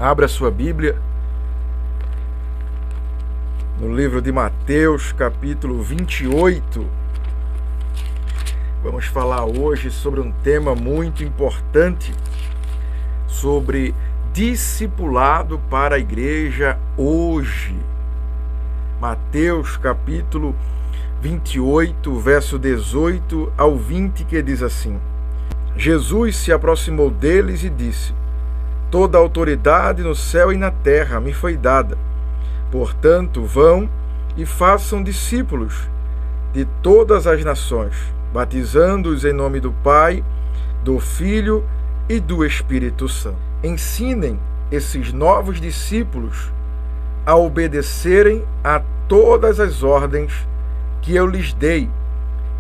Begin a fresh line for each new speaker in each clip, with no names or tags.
Abra sua Bíblia no livro de Mateus, capítulo 28. Vamos falar hoje sobre um tema muito importante, sobre discipulado para a igreja hoje. Mateus, capítulo 28, verso 18 ao 20, que diz assim: Jesus se aproximou deles e disse: Toda a autoridade no céu e na terra me foi dada. Portanto, vão e façam discípulos de todas as nações, batizando-os em nome do Pai, do Filho e do Espírito Santo. Ensinem esses novos discípulos a obedecerem a todas as ordens que eu lhes dei.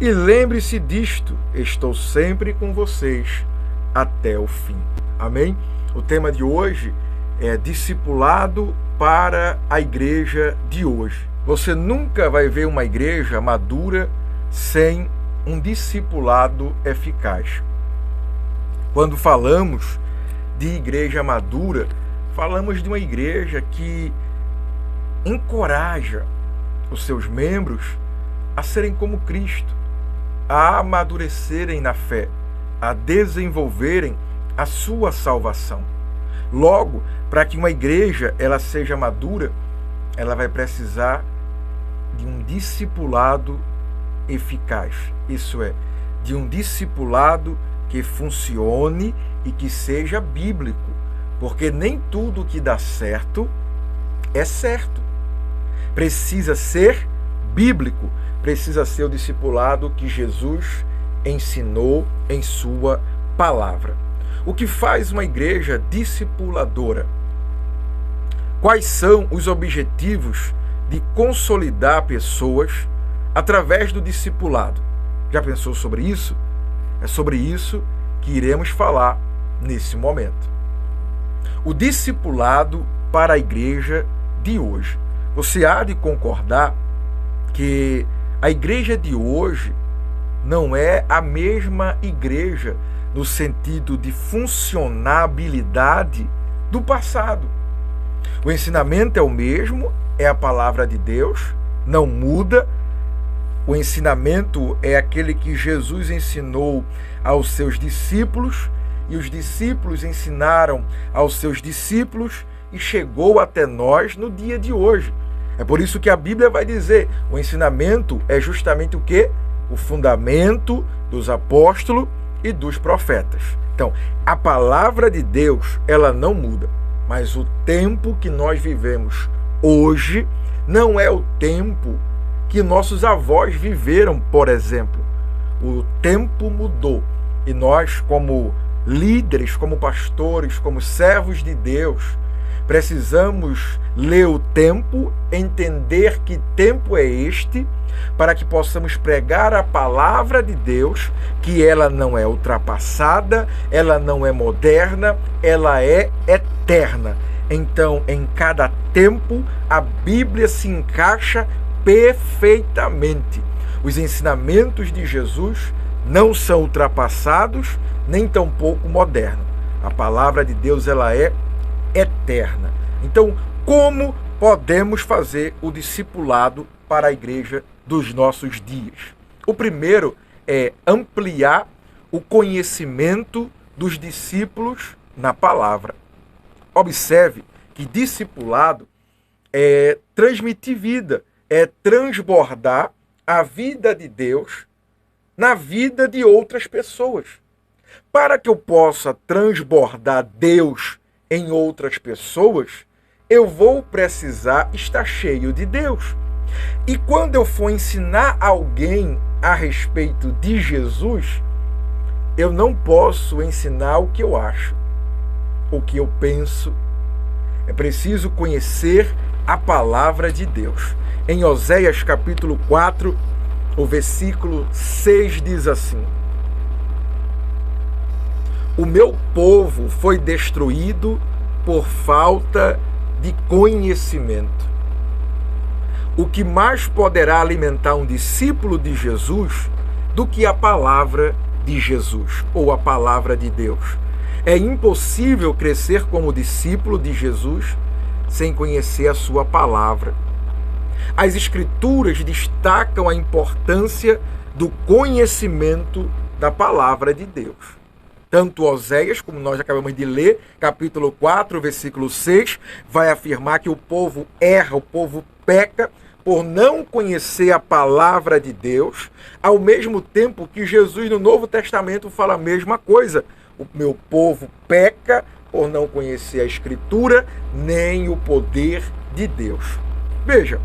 E lembre-se disto, estou sempre com vocês até o fim. Amém? O tema de hoje é discipulado para a igreja de hoje. Você nunca vai ver uma igreja madura sem um discipulado eficaz. Quando falamos de igreja madura, falamos de uma igreja que encoraja os seus membros a serem como Cristo, a amadurecerem na fé, a desenvolverem a sua salvação. Logo, para que uma igreja ela seja madura, ela vai precisar de um discipulado eficaz. Isso é, de um discipulado que funcione e que seja bíblico, porque nem tudo que dá certo é certo. Precisa ser bíblico, precisa ser o discipulado que Jesus ensinou em sua palavra. O que faz uma igreja discipuladora? Quais são os objetivos de consolidar pessoas através do discipulado? Já pensou sobre isso? É sobre isso que iremos falar nesse momento. O discipulado para a igreja de hoje. Você há de concordar que a igreja de hoje não é a mesma igreja no sentido de funcionabilidade do passado. O ensinamento é o mesmo, é a palavra de Deus, não muda. O ensinamento é aquele que Jesus ensinou aos seus discípulos, e os discípulos ensinaram aos seus discípulos, e chegou até nós no dia de hoje. É por isso que a Bíblia vai dizer, o ensinamento é justamente o quê? O fundamento dos apóstolos e dos profetas. Então, a palavra de Deus, ela não muda, mas o tempo que nós vivemos hoje não é o tempo que nossos avós viveram, por exemplo. O tempo mudou e nós, como líderes, como pastores, como servos de Deus, precisamos ler o tempo, entender que tempo é este, para que possamos pregar a palavra de Deus, que ela não é ultrapassada, ela não é moderna, ela é eterna. Então, em cada tempo, a Bíblia se encaixa perfeitamente. Os ensinamentos de Jesus não são ultrapassados, nem tampouco modernos. A palavra de Deus, ela é eterna. Então, como podemos fazer o discipulado para a igreja dos nossos dias? O primeiro é ampliar o conhecimento dos discípulos na palavra. Observe que discipulado é transmitir vida, é transbordar a vida de Deus na vida de outras pessoas. Para que eu possa transbordar Deus em outras pessoas, eu vou precisar estar cheio de Deus. E quando eu for ensinar alguém a respeito de Jesus, eu não posso ensinar o que eu acho, o que eu penso. É preciso conhecer a palavra de Deus. Em Oséias capítulo 4, o versículo 6 diz assim: O meu povo foi destruído por falta de conhecimento. O que mais poderá alimentar um discípulo de Jesus do que a palavra de Jesus ou a palavra de Deus? É impossível crescer como discípulo de Jesus sem conhecer a sua palavra. As Escrituras destacam a importância do conhecimento da palavra de Deus. Tanto Oséias, como nós acabamos de ler, capítulo 4, versículo 6, vai afirmar que o povo erra, o povo peca por não conhecer a palavra de Deus, ao mesmo tempo que Jesus no Novo Testamento fala a mesma coisa. O meu povo peca por não conhecer a Escritura, nem o poder de Deus. Veja,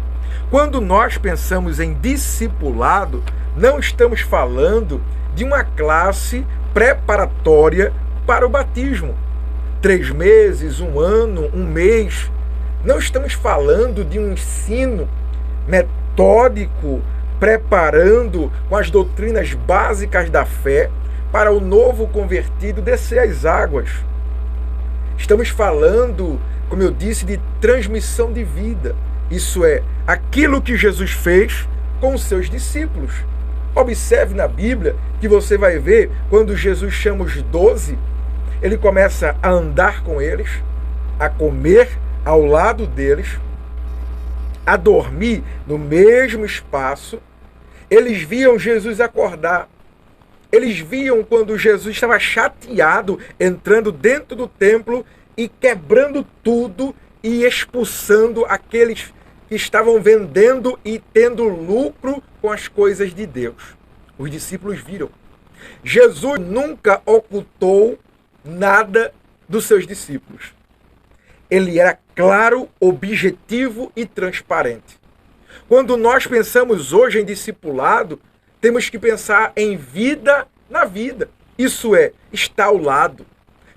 quando nós pensamos em discipulado, não estamos falando de uma classe preparatória para o batismo. 3 meses, 1 ano, 1 mês. Não estamos falando de um ensino metódico, preparando com as doutrinas básicas da fé para o novo convertido descer as águas. Estamos falando, como eu disse, de transmissão de vida. Isso é, aquilo que Jesus fez com os seus discípulos. Observe na Bíblia que você vai ver, quando Jesus chama os 12, ele começa a andar com eles, a comer ao lado deles, a dormir no mesmo espaço. Eles viam Jesus acordar. Eles viam quando Jesus estava chateado, entrando dentro do templo e quebrando tudo e expulsando aqueles que estavam vendendo e tendo lucro com as coisas de Deus. Os discípulos viram. Jesus nunca ocultou nada dos seus discípulos. Ele era claro, objetivo e transparente. Quando nós pensamos hoje em discipulado, temos que pensar em vida na vida. Isso é, estar ao lado,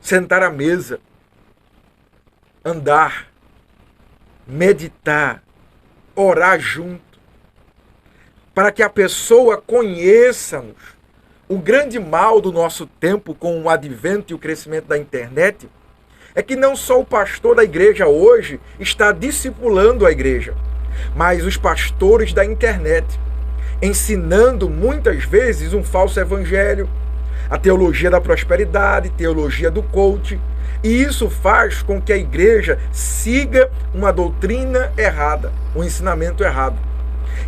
sentar à mesa, andar, meditar, orar junto, para que a pessoa conheça-nos. O grande mal do nosso tempo com o advento e o crescimento da internet é que não só o pastor da igreja hoje está discipulando a igreja, mas os pastores da internet, ensinando muitas vezes um falso evangelho, a teologia da prosperidade, teologia do coach, e isso faz com que a igreja siga uma doutrina errada, um ensinamento errado.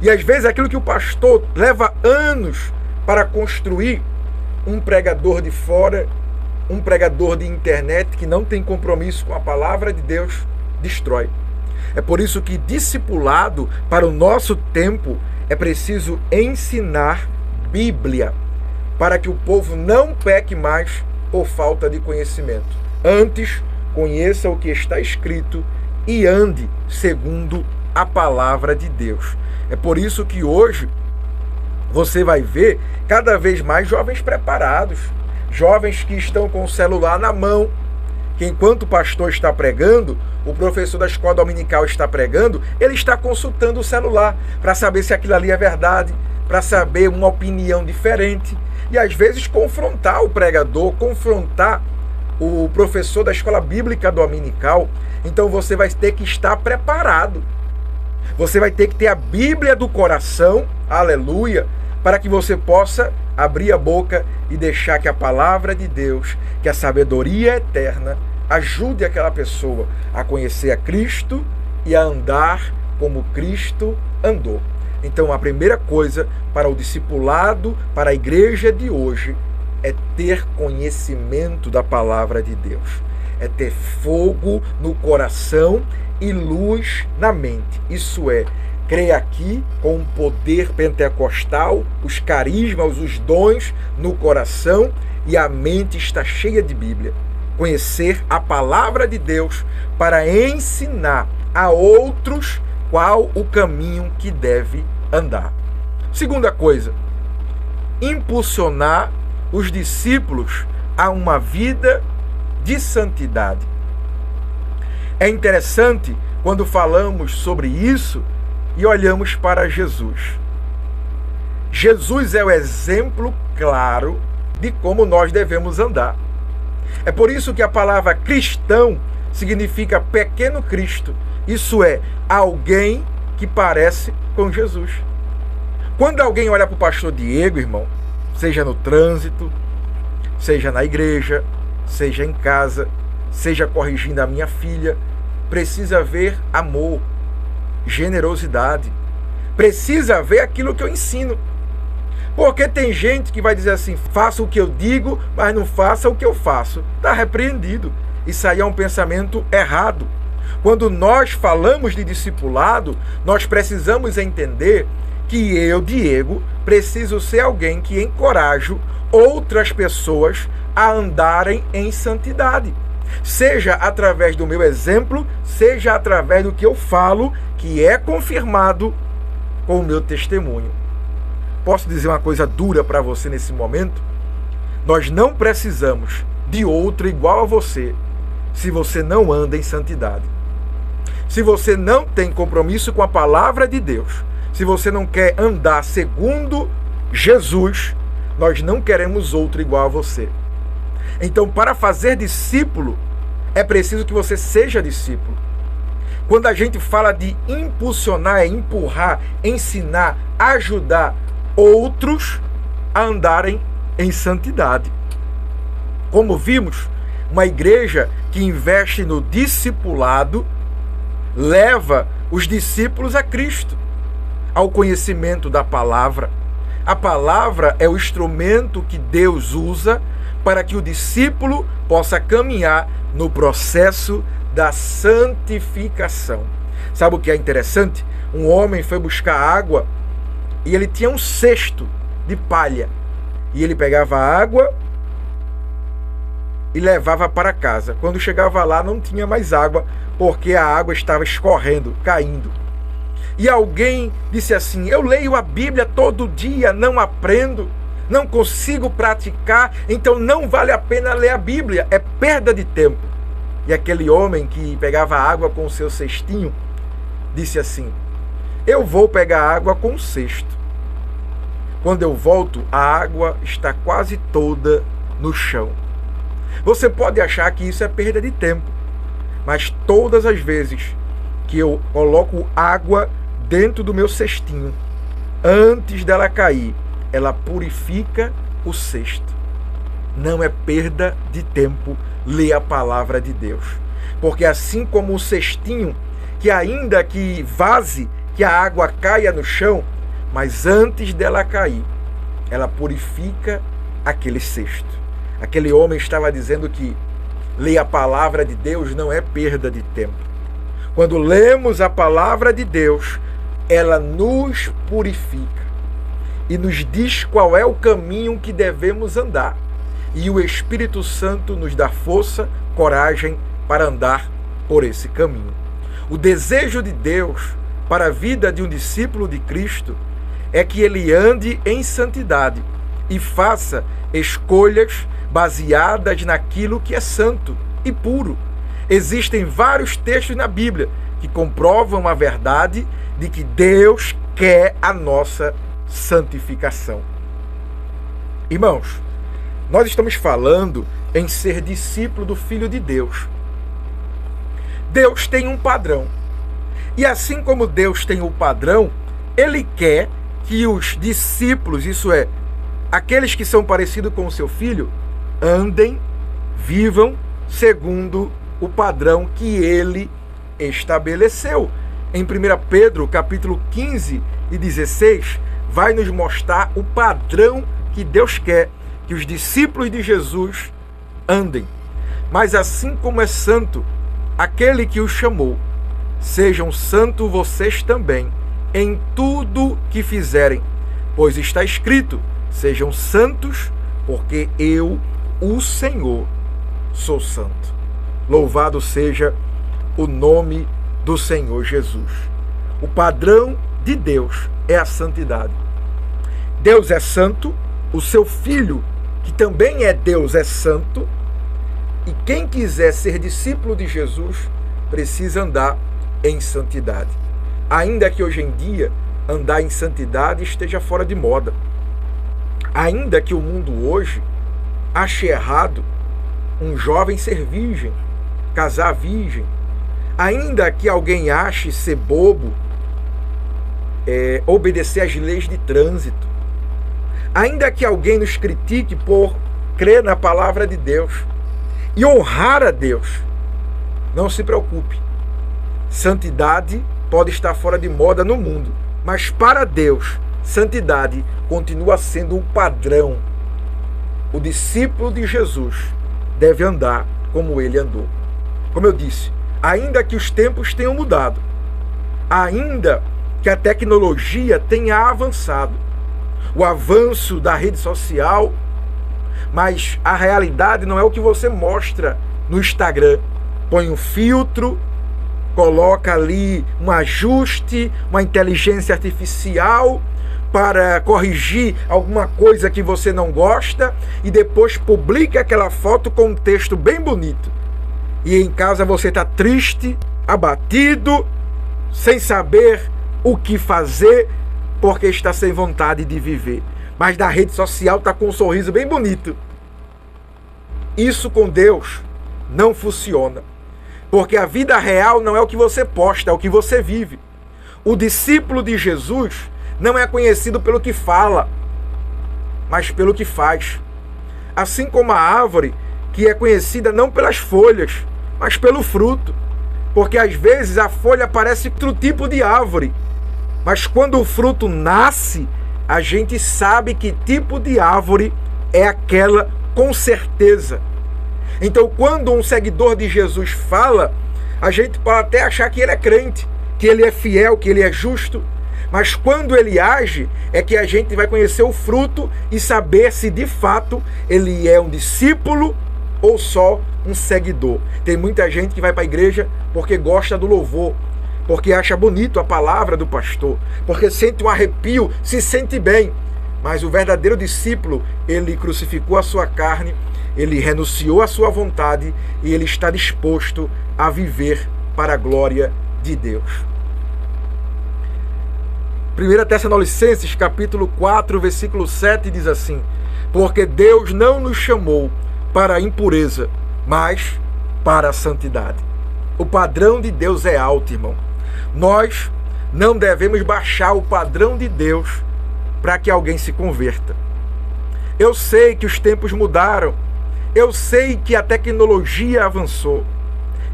E às vezes aquilo que o pastor leva anos para construir, um pregador de fora, um pregador de internet que não tem compromisso com a palavra de Deus, destrói. É por isso que discipulado para o nosso tempo é preciso ensinar Bíblia, para que o povo não peque mais por falta de conhecimento. Antes, conheça o que está escrito e ande segundo a palavra de Deus. É por isso que hoje você vai ver cada vez mais jovens preparados, jovens que estão com o celular na mão, que enquanto o pastor está pregando, o professor da escola dominical está pregando, ele está consultando o celular para saber se aquilo ali é verdade, para saber uma opinião diferente e às vezes confrontar o pregador, confrontar o professor da escola bíblica dominical. Então você vai ter que estar preparado. Você vai ter que ter a Bíblia do coração, aleluia, para que você possa abrir a boca e deixar que a palavra de Deus, que a sabedoria eterna, ajude aquela pessoa a conhecer a Cristo e a andar como Cristo andou. Então a primeira coisa para o discipulado, para a igreja de hoje, é ter conhecimento da palavra de Deus. É ter fogo no coração e luz na mente. Isso é, crer aqui com o poder pentecostal, os carismas, os dons no coração e a mente está cheia de Bíblia. Conhecer a palavra de Deus para ensinar a outros qual o caminho que deve andar. Segunda coisa, impulsionar os discípulos a uma vida de santidade. É interessante quando falamos sobre isso e olhamos para Jesus. Jesus é o exemplo claro de como nós devemos andar. É por isso que a palavra cristão significa pequeno Cristo. Isso é, alguém que parece com Jesus. Quando alguém olha para o pastor Diego, irmão, seja no trânsito, seja na igreja, seja em casa, seja corrigindo a minha filha, precisa haver amor, generosidade. Precisa haver aquilo que eu ensino. Porque tem gente que vai dizer assim, faça o que eu digo, mas não faça o que eu faço. Está repreendido. Isso aí é um pensamento errado. Quando nós falamos de discipulado, nós precisamos entender que eu, Diego, preciso ser alguém que encorajo outras pessoas a andarem em santidade. Seja através do meu exemplo, seja através do que eu falo, que é confirmado com o meu testemunho. Posso dizer uma coisa dura para você nesse momento? Nós não precisamos de outro igual a você, se você não anda em santidade. Se você não tem compromisso com a palavra de Deus, se você não quer andar segundo Jesus, nós não queremos outro igual a você. Então, para fazer discípulo, é preciso que você seja discípulo. Quando a gente fala de impulsionar, é empurrar, ensinar, ajudar outros a andarem em santidade. Como vimos, uma igreja que investe no discipulado leva os discípulos a Cristo, ao conhecimento da palavra. A palavra é o instrumento que Deus usa para que o discípulo possa caminhar no processo da santificação. Sabe o que é interessante? Um homem foi buscar água e ele tinha um cesto de palha. E ele pegava a água e levava para casa. Quando chegava lá, não tinha mais água, porque a água estava escorrendo, caindo. E alguém disse assim, eu leio a Bíblia todo dia, não aprendo, não consigo praticar, então não vale a pena ler a Bíblia, é perda de tempo. E aquele homem que pegava água com o seu cestinho, disse assim, eu vou pegar água com o cesto. Quando eu volto, a água está quase toda no chão. Você pode achar que isso é perda de tempo, mas todas as vezes que eu coloco água dentro do meu cestinho, antes dela cair, ela purifica o cesto. Não é perda de tempo ler a palavra de Deus. Porque assim como o cestinho, que ainda que vaze, que a água caia no chão, mas antes dela cair, ela purifica aquele cesto. Aquele homem estava dizendo que ler a palavra de Deus não é perda de tempo. Quando lemos a palavra de Deus, ela nos purifica e nos diz qual é o caminho que devemos andar. E o Espírito Santo nos dá força, coragem para andar por esse caminho. O desejo de Deus para a vida de um discípulo de Cristo é que ele ande em santidade e faça escolhas baseadas naquilo que é santo e puro. Existem vários textos na Bíblia que comprovam a verdade de que Deus quer a nossa santificação. Irmãos, nós estamos falando em ser discípulo do Filho de Deus. Deus tem um padrão. E assim como Deus tem o padrão, Ele quer que os discípulos, isso é, aqueles que são parecidos com o seu Filho, andem, vivam segundo o padrão que Ele estabeleceu. Em 1 Pedro, capítulo 15 e 16, vai nos mostrar o padrão que Deus quer que os discípulos de Jesus andem. Mas assim como é santo aquele que os chamou, sejam santos vocês também em tudo que fizerem, pois está escrito, sejam santos, porque eu, o Senhor, sou santo. Louvado seja o nome do Senhor Jesus. O padrão de Deus é a santidade. Deus é santo, o seu Filho, que também é Deus, é santo, e quem quiser ser discípulo de Jesus precisa andar em santidade. Ainda que hoje em dia andar em santidade esteja fora de moda. Ainda que o mundo hoje ache errado um jovem ser virgem, casar virgem. Ainda que alguém ache ser bobo, obedecer às leis de trânsito. Ainda que alguém nos critique por crer na palavra de Deus. e honrar a Deus. Não se preocupe. Santidade pode estar fora de moda no mundo, mas para Deus, santidade continua sendo o padrão. O discípulo de Jesus deve andar como ele andou. Como eu disse, ainda que os tempos tenham mudado, ainda que a tecnologia tenha avançado, o avanço da rede social, mas a realidade não é o que você mostra no Instagram. Põe um filtro, coloca ali um ajuste, uma inteligência artificial para corrigir alguma coisa que você não gosta e depois publica aquela foto com um texto bem bonito. E em casa você está triste, abatido, sem saber o que fazer, porque está sem vontade de viver. Mas na rede social está com um sorriso bem bonito. Isso com Deus não funciona. Porque a vida real não é o que você posta, é o que você vive. O discípulo de Jesus não é conhecido pelo que fala, mas pelo que faz. Assim como a árvore, que é conhecida não pelas folhas, mas pelo fruto. Porque às vezes a folha parece outro tipo de árvore, mas quando o fruto nasce, a gente sabe que tipo de árvore é aquela com certeza. Então, quando um seguidor de Jesus fala, a gente pode até achar que ele é crente, que ele é fiel, que ele é justo, mas quando ele age, é que a gente vai conhecer o fruto e saber se de fato ele é um discípulo ou só um seguidor. Tem muita gente que vai para a igreja porque gosta do louvor, porque acha bonito a palavra do pastor, porque sente um arrepio, se sente bem. Mas o verdadeiro discípulo, ele crucificou a sua carne, ele renunciou à sua vontade e ele está disposto a viver para a glória de Deus. 1 Tessalonicenses, capítulo 4, versículo 7, diz assim: porque Deus não nos chamou para a impureza, mas para a santidade. O padrão de Deus é alto, irmão. Nós não devemos baixar o padrão de Deus para que alguém se converta. Eu sei que os tempos mudaram. Eu sei que a tecnologia avançou.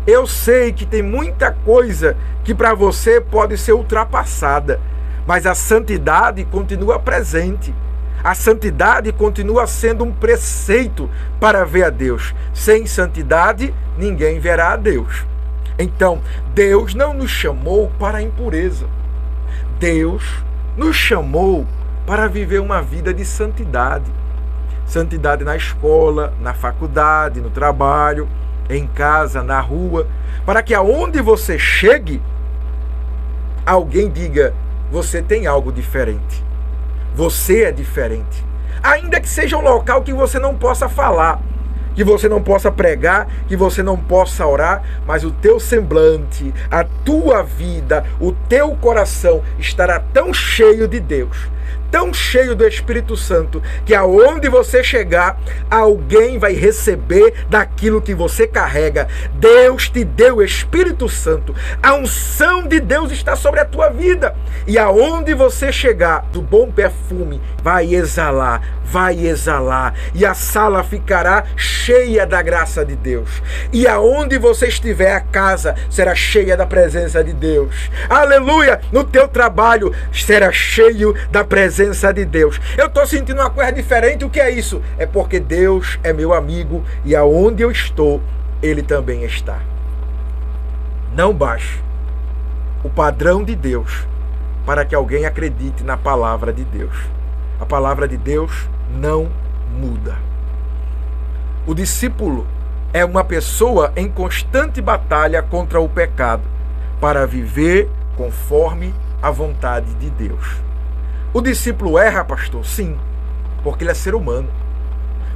Eu sei que tem muita coisa que para você pode ser ultrapassada. Mas a santidade continua presente. A santidade continua sendo um preceito para ver a Deus. Sem santidade, ninguém verá a Deus. Então, Deus não nos chamou para a impureza. Deus nos chamou para viver uma vida de santidade. Santidade na escola, na faculdade, no trabalho, em casa, na rua. Para que aonde você chegue, alguém diga: você tem algo diferente. Você é diferente. Ainda que seja um local que você não possa falar, que você não possa pregar, que você não possa orar, mas o teu semblante, a tua vida, o teu coração estará tão cheio de Deus, tão cheio do Espírito Santo, que aonde você chegar, alguém vai receber daquilo que você carrega. Deus te deu o Espírito Santo, a unção de Deus está sobre a tua vida, e aonde você chegar, do bom perfume vai exalar, e a sala ficará cheia da graça de Deus, e aonde você estiver, a casa será cheia da presença de Deus. Aleluia! No teu trabalho será cheio da presença de Deus. Eu estou sentindo uma coisa diferente. O que é isso? É porque Deus é meu amigo, e aonde eu estou, Ele também está. Não baixe o padrão de Deus para que alguém acredite na palavra de Deus. A palavra de Deus não muda. O discípulo é uma pessoa em constante batalha contra o pecado para viver conforme a vontade de Deus. O discípulo erra, pastor? Sim, porque ele é ser humano.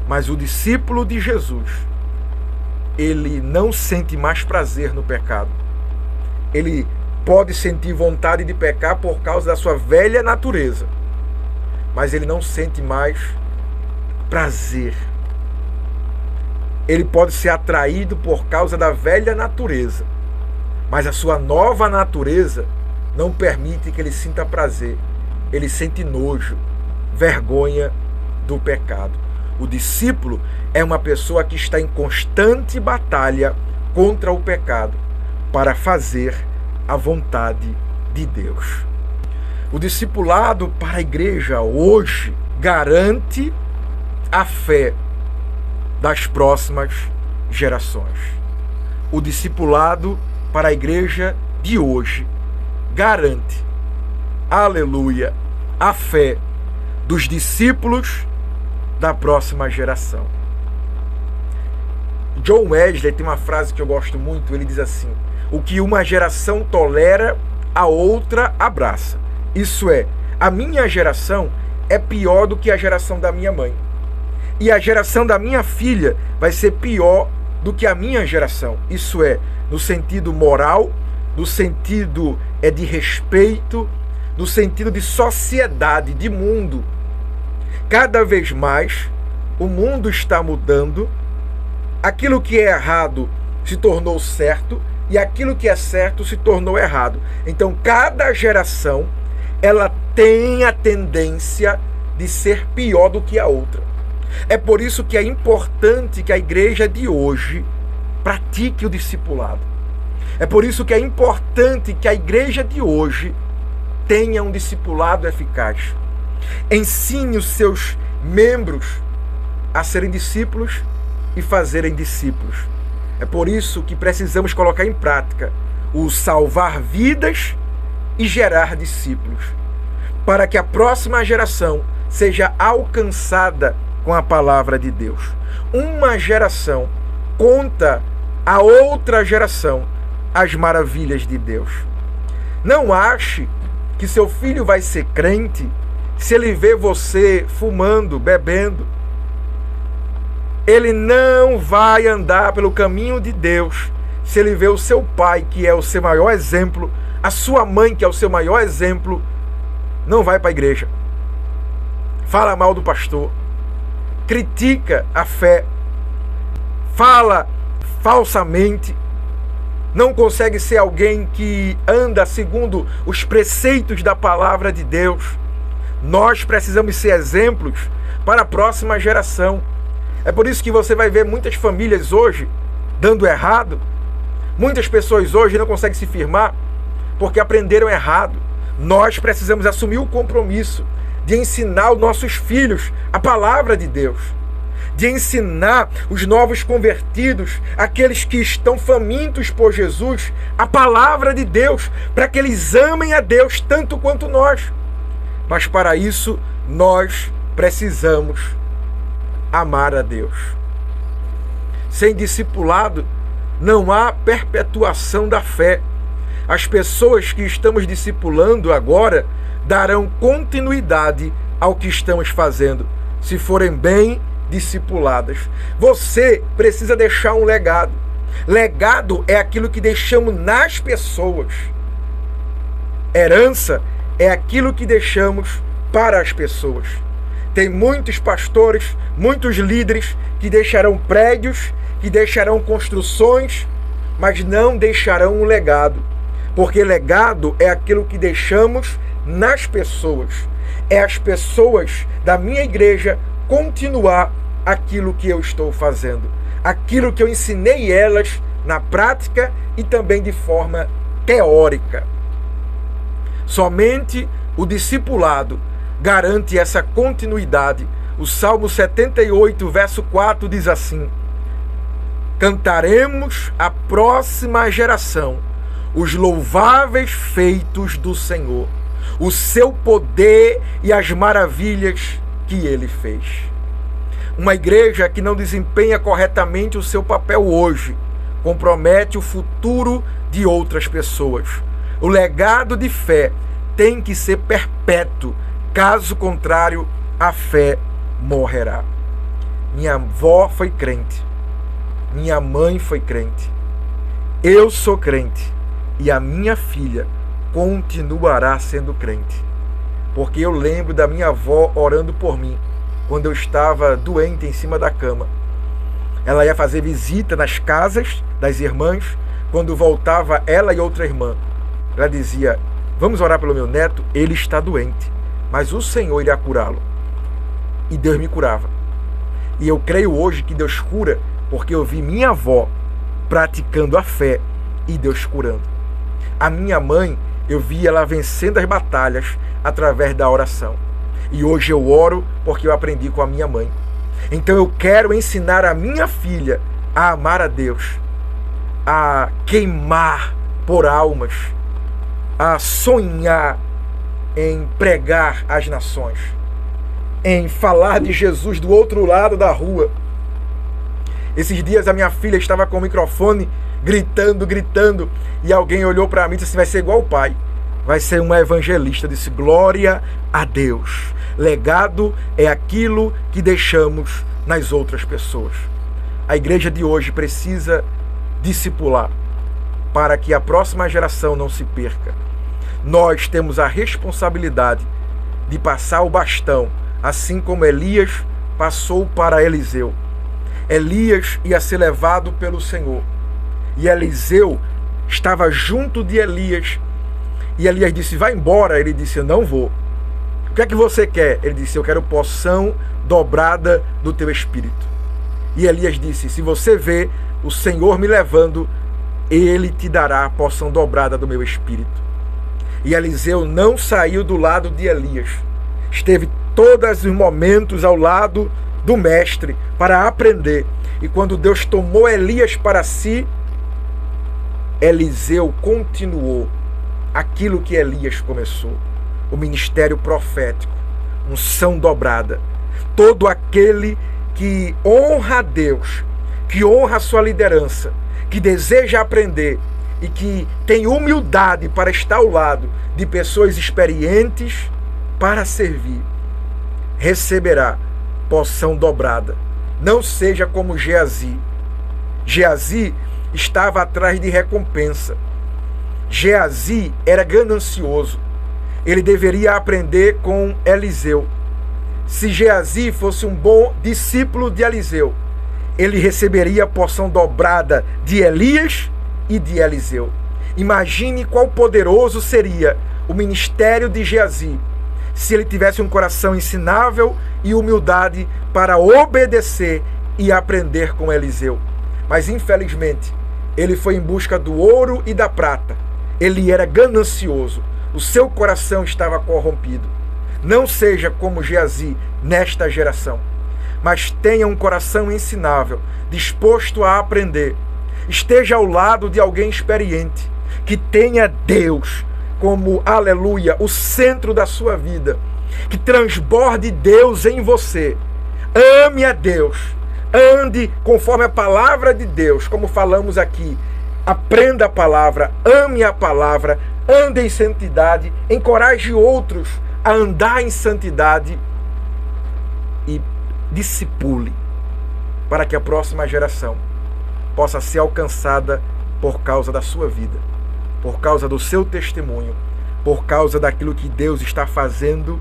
Mas o discípulo de Jesus, ele não sente mais prazer no pecado. Ele pode sentir vontade de pecar por causa da sua velha natureza, mas ele não sente mais prazer. Ele pode ser atraído por causa da velha natureza, mas a sua nova natureza não permite que ele sinta prazer. Ele sente nojo, vergonha do pecado. O discípulo é uma pessoa que está em constante batalha contra o pecado para fazer a vontade de Deus. O discipulado para a igreja hoje garante a fé das próximas gerações. O discipulado para a igreja de hoje garante, aleluia, a fé dos discípulos da próxima geração. John Wesley tem uma frase que eu gosto muito, ele diz assim: o que uma geração tolera, a outra abraça. Isso é, a minha geração é pior do que a geração da minha mãe. E a geração da minha filha vai ser pior do que a minha geração. Isso é, no sentido moral, no sentido de respeito, no sentido de sociedade, de mundo. Cada vez mais o mundo está mudando, aquilo que é errado se tornou certo e aquilo que é certo se tornou errado. Então cada geração ela tem a tendência de ser pior do que a outra. É por isso que é importante que a igreja de hoje pratique o discipulado. É por isso que é importante que a igreja de hoje tenha um discipulado eficaz. Ensine os seus membros a serem discípulos e fazerem discípulos. É por isso que precisamos colocar em prática o salvar vidas e gerar discípulos, para que a próxima geração seja alcançada com a palavra de Deus. Uma geração conta a outra geração as maravilhas de Deus. Não ache que seu filho vai ser crente se ele vê você fumando, bebendo. Ele não vai andar pelo caminho de Deus se ele vê o seu pai, que é o seu maior exemplo, a sua mãe, que é o seu maior exemplo, não vai para a igreja. Fala mal do pastor, critica a fé, fala falsamente, não consegue ser alguém que anda segundo os preceitos da palavra de Deus. Nós precisamos ser exemplos para a próxima geração. É por isso que você vai ver muitas famílias hoje dando errado. Muitas pessoas hoje não conseguem se firmar porque aprenderam errado. Nós precisamos assumir o compromisso de ensinar os nossos filhos a palavra de Deus, de ensinar os novos convertidos, aqueles que estão famintos por Jesus, a palavra de Deus, para que eles amem a Deus tanto quanto nós. Mas para isso nós precisamos amar a Deus. Sem discipulado não há perpetuação da fé. As pessoas que estamos discipulando agora darão continuidade ao que estamos fazendo, se forem bem discipuladas. Você precisa deixar um legado. Legado é aquilo que deixamos nas pessoas. Herança é aquilo que deixamos para as pessoas. Tem muitos pastores, muitos líderes que deixarão prédios, que deixarão construções, mas não deixarão um legado. Porque legado é aquilo que deixamos nas pessoas. É as pessoas da minha igreja continuar aquilo que eu estou fazendo. Aquilo que eu ensinei elas na prática e também de forma teórica. Somente o discipulado garante essa continuidade. O Salmo 78, verso 4 diz assim: cantaremos à próxima geração os louváveis feitos do Senhor, o seu poder e as maravilhas que ele fez. Uma igreja que não desempenha corretamente o seu papel hoje compromete o futuro de outras pessoas. O legado de fé tem que ser perpétuo, caso contrário, a fé morrerá. Minha avó foi crente, minha mãe foi crente, eu sou crente e a minha filha continuará sendo crente, porque eu lembro da minha avó orando por mim quando eu estava doente em cima da cama. Ela ia fazer visita nas casas das irmãs. Quando voltava ela e outra irmã, ela dizia: vamos orar pelo meu neto, ele está doente, mas o Senhor irá curá-lo. E Deus me curava. E eu creio hoje que Deus cura, porque eu vi minha avó praticando a fé e Deus curando. A minha mãe, eu vi ela vencendo as batalhas através da oração. E hoje eu oro porque eu aprendi com a minha mãe. Então eu quero ensinar a minha filha a amar a Deus, a queimar por almas, a sonhar em pregar às nações, em falar de Jesus do outro lado da rua. Esses dias a minha filha estava com o microfone gritando, e alguém olhou para mim e disse assim: vai ser igual o pai, vai ser uma evangelista. Eu disse: glória a Deus. Legado é aquilo que deixamos nas outras pessoas. A igreja de hoje precisa discipular para que a próxima geração não se perca. Nós temos a responsabilidade de passar o bastão, assim como Elias passou para Eliseu. Elias ia ser levado pelo Senhor, e Eliseu estava junto de Elias, e Elias disse: vai embora. Ele disse: eu não vou. O que é que você quer? Ele disse: eu quero porção dobrada do teu espírito. E Elias disse: se você vê o Senhor me levando, ele te dará a porção dobrada do meu espírito. E Eliseu não saiu do lado de Elias, esteve todos os momentos ao lado do mestre para aprender. E quando Deus tomou Elias para si, Eliseu continuou aquilo que Elias começou: o ministério profético, unção dobrada. Todo aquele que honra a Deus, que honra a sua liderança, que deseja aprender e que tem humildade para estar ao lado de pessoas experientes para servir, receberá porção dobrada. Não seja como Geazi. Geazi estava atrás de recompensa. Geazi era ganancioso. Ele deveria aprender com Eliseu. Se Geazi fosse um bom discípulo de Eliseu, ele receberia a porção dobrada de Elias e de Eliseu. Imagine qual poderoso seria o ministério de Geazi se ele tivesse um coração ensinável e humildade para obedecer e aprender com Eliseu. Mas infelizmente ele foi em busca do ouro e da prata. Ele era ganancioso. O seu coração estava corrompido. Não seja como Geazi nesta geração, mas tenha um coração ensinável, disposto a aprender. Esteja ao lado de alguém experiente, que tenha Deus como, aleluia, o centro da sua vida, que transborde Deus em você. Ame a Deus, ande conforme a palavra de Deus, como falamos aqui. Aprenda a palavra, ame a palavra, ande em santidade, encoraje outros a andar em santidade e discipule para que a próxima geração possa ser alcançada por causa da sua vida, por causa do seu testemunho, por causa daquilo que Deus está fazendo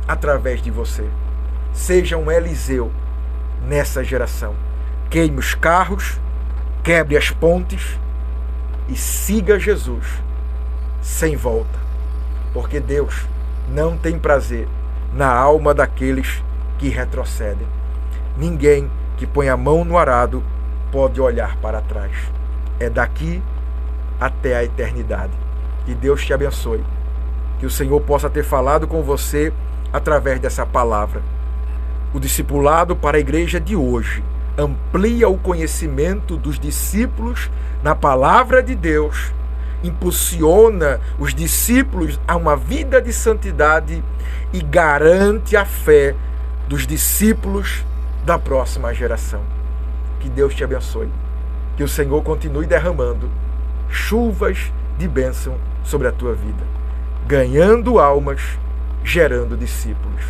através de você. Seja um Eliseu nessa geração. Queime os carros, quebre as pontes e siga Jesus sem volta, porque Deus não tem prazer na alma daqueles que retrocedem. Ninguém que põe a mão no arado pode olhar para trás. É daqui até a eternidade. Que Deus te abençoe. Que o Senhor possa ter falado com você através dessa palavra. O discipulado para a igreja de hoje amplia o conhecimento dos discípulos na palavra de Deus, impulsiona os discípulos a uma vida de santidade e garante a fé dos discípulos da próxima geração. Que Deus te abençoe. Que o Senhor continue derramando chuvas de bênção sobre a tua vida, ganhando almas, gerando discípulos.